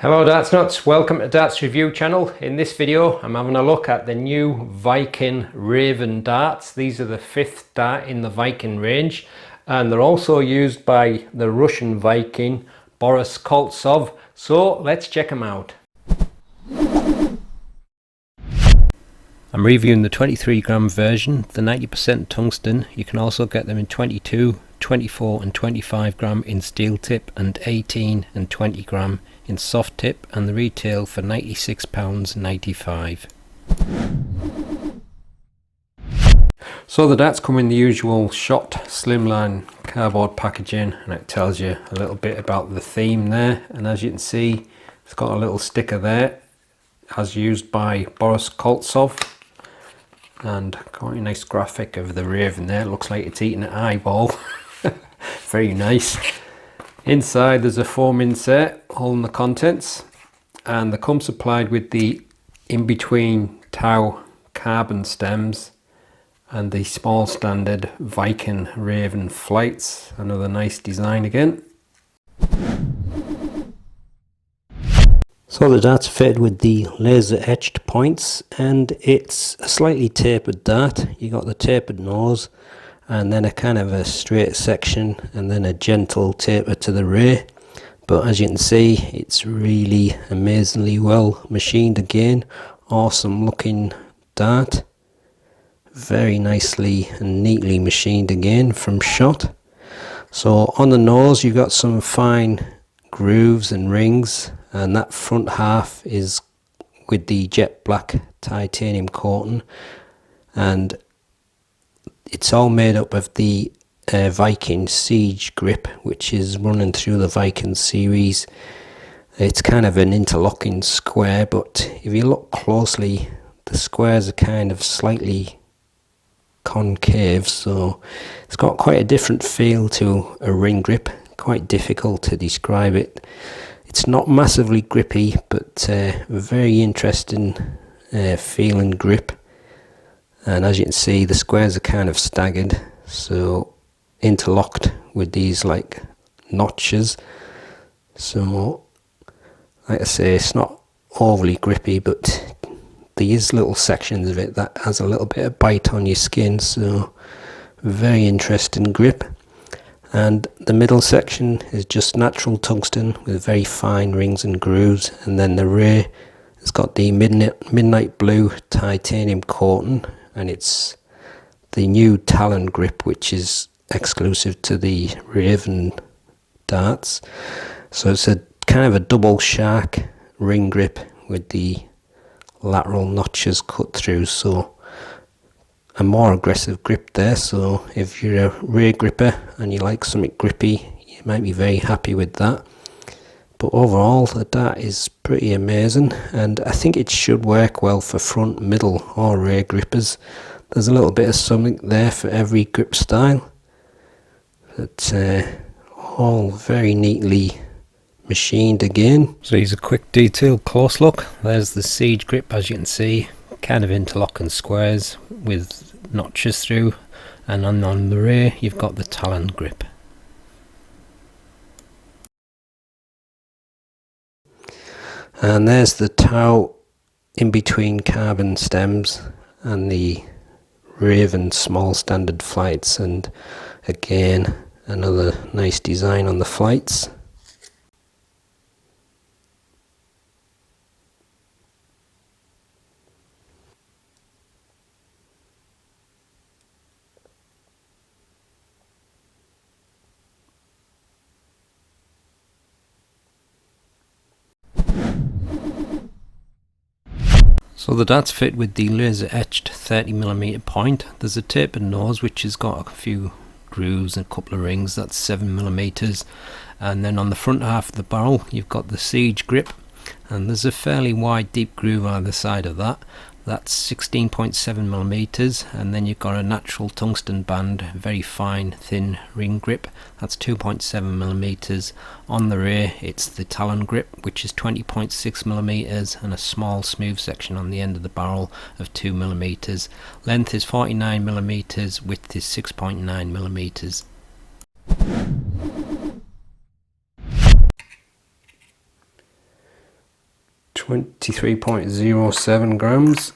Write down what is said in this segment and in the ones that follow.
Hello Darts Nuts, welcome to Darts Review channel. In this video I'm having a look at the new Viking Raven darts. These are the 5th dart in the Viking range and they're also used by the Russian Viking Boris Koltsov. So let's check them out. I'm reviewing the 23g version, the 90% tungsten. You can also get them in 22, 24 and 25g in steel tip and 18 and 20g in soft tip, and the retail for £96.95. So the darts come in the usual shot slimline cardboard packaging, and it tells you a little bit about the theme there, and as you can see it's got a little sticker there as used by Boris Koltsov, and quite a nice graphic of the raven there. It looks like it's eating an eyeball. Very nice. Inside there's a foam insert holding the contents, and they come supplied with the in-between Tau carbon stems and the small standard Viking Raven flights. Another nice design again. So the dart's fitted with the laser etched points, and it's a slightly tapered dart. You got the tapered nose and then a kind of a straight section and then a gentle taper to the ray. But as you can see, it's really amazingly well machined again. Awesome looking dart. Very nicely and neatly machined again from shot. So on the nose you've got some fine grooves and rings, and that front half is with the jet black titanium coating, and it's all made up of the Viking Siege grip, which is running through the Viking series. It's kind of an interlocking square, but if you look closely the squares are kind of slightly concave, so it's got quite a different feel to a ring grip. Quite difficult to describe it. It's not massively grippy, but a very interesting feeling grip. And as you can see, the squares are kind of staggered, so interlocked with these like notches. So like I say, it's not overly grippy, but these little sections of it that has a little bit of bite on your skin, so very interesting grip. And the middle section is just natural tungsten with very fine rings and grooves, and then the ray has got the midnight blue titanium coating, and it's the new Talon grip, which is exclusive to the Raven darts. So it's a kind of a double shark ring grip with the lateral notches cut through, so a more aggressive grip there. So if you're a ray gripper and you like something grippy, you might be very happy with that. But overall the dart is pretty amazing, and I think it should work well for front, middle or ray grippers. There's a little bit of something there for every grip style. It's all very neatly machined again. So here's a quick detailed close look. There's the Siege grip, as you can see, kind of interlocking squares with notches through, and on the ray you've got the Talon grip. And there's the Tau in between carbon stems and the Raven small standard flights, and again another nice design on the flights. So the dart's fit with the laser etched 30mm point. There's a tapered nose which has got a few grooves and a couple of rings, that's 7mm, and then on the front half of the barrel you've got the Siege grip, and there's a fairly wide deep groove on either side of that. That's 16.7mm, and then you've got a natural tungsten band, very fine thin ring grip, that's 2.7mm. On the ray it's the Talon grip, which is 20.6mm, and a small smooth section on the end of the barrel of 2mm. Length is 49mm, width is 6.9mm. 23.07 grams.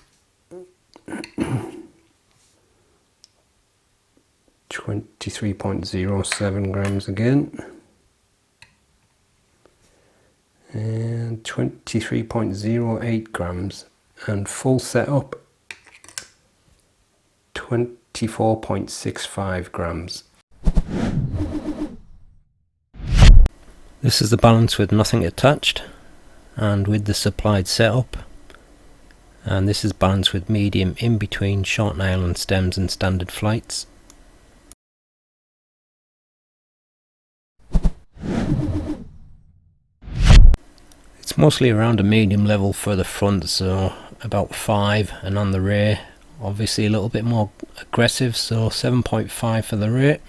23.07 grams again. And 23.08 grams. And full setup, 24.65 grams. This is the balance with nothing attached and with the supplied setup, and this is balanced with medium in between short nylon stems and standard flights. It's mostly around a medium level for the front, so about 5, and on the rear obviously a little bit more aggressive, so 7.5 for the rear.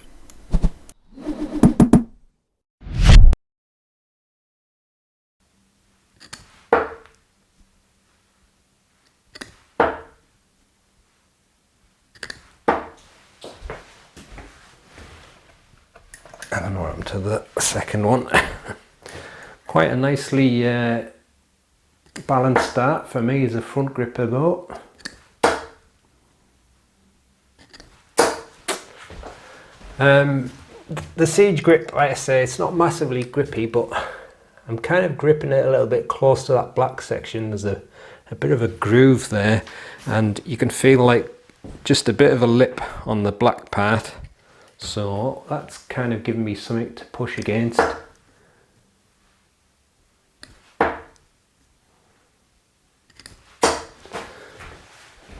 I don't know what happened to the second one. Quite a nicely balanced start for me as a front gripper boat. The Siege grip, like I say, it's not massively grippy, but I'm kind of gripping it a little bit close to that black section. There's a bit of a groove there, and you can feel like just a bit of a lip on the black part. So that's kind of giving me something to push against.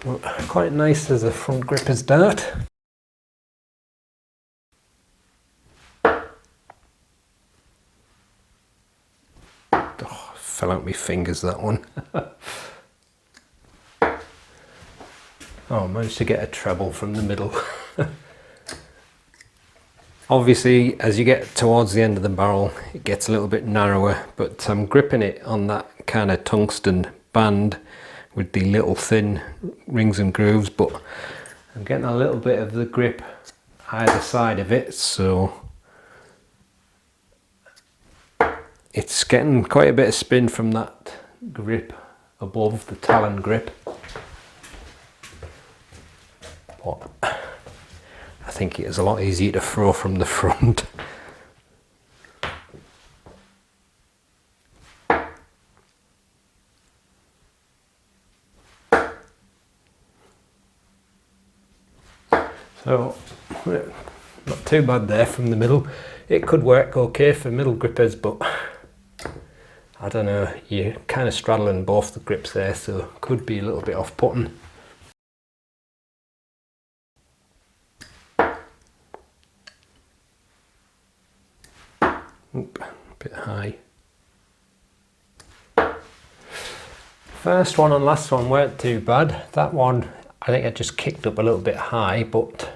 Well, quite nice as a front gripper's dart. Oh, fell out my fingers, that one. Oh, I managed to get a treble from the middle. Obviously, as you get towards the end of the barrel, it gets a little bit narrower, but I'm gripping it on that kind of tungsten band with the little thin rings and grooves, but I'm getting a little bit of the grip either side of it, so it's getting quite a bit of spin from that grip above the talon grip. But I think it is a lot easier to throw from the front. So, not too bad there from the middle. It could work okay for middle grippers, but I don't know, you're kind of straddling both the grips there, so could be a little bit off-putting. Oop, a bit high. First one and last one weren't too bad. That one, I think I just kicked up a little bit high, but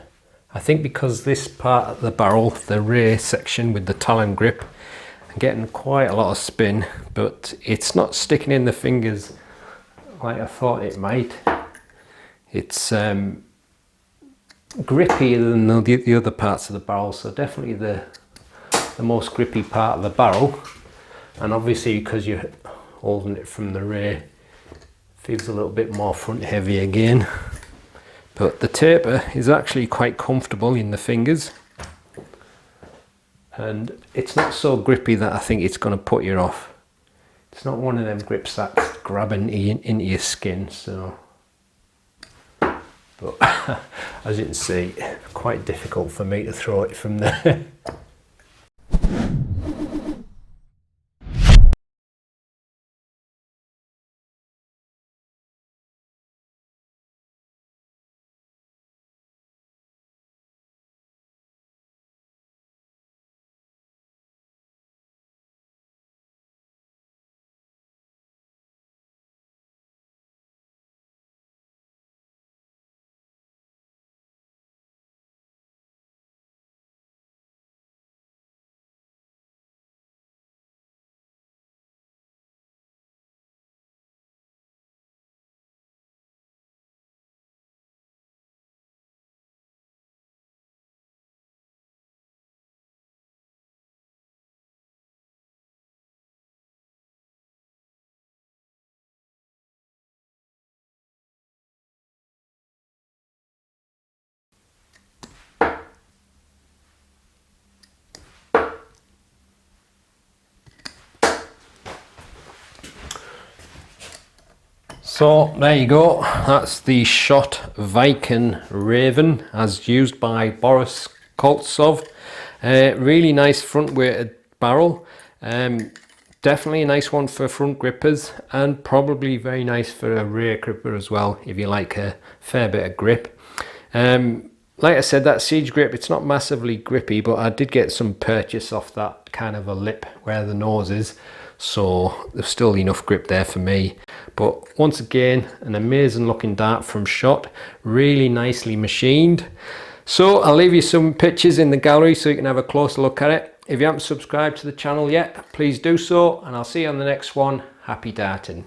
I think because this part of the barrel, the rear section with the talon grip, I'm getting quite a lot of spin, but it's not sticking in the fingers like I thought it might. It's grippier than the other parts of the barrel, so definitely the most grippy part of the barrel, and obviously because you're holding it from the rear, feels a little bit more front heavy again, but the taper is actually quite comfortable in the fingers, and it's not so grippy that I think it's going to put you off. It's not one of them grips that's grabbing into your skin, so, but as you can see, quite difficult for me to throw it from there. So there you go, that's the Shot Viking Raven as used by Boris Koltsov. Really nice front weighted barrel, definitely a nice one for front grippers, and probably very nice for a rear gripper as well if you like a fair bit of grip. Like I said, that siege grip, it's not massively grippy, but I did get some purchase off that kind of a lip where the nose is, so there's still enough grip there for me. But once again, an amazing looking dart from Shot, really nicely machined. So I'll leave you some pictures in the gallery so you can have a closer look at it. If you haven't subscribed to the channel yet, please do so, and I'll see you on the next one. Happy darting.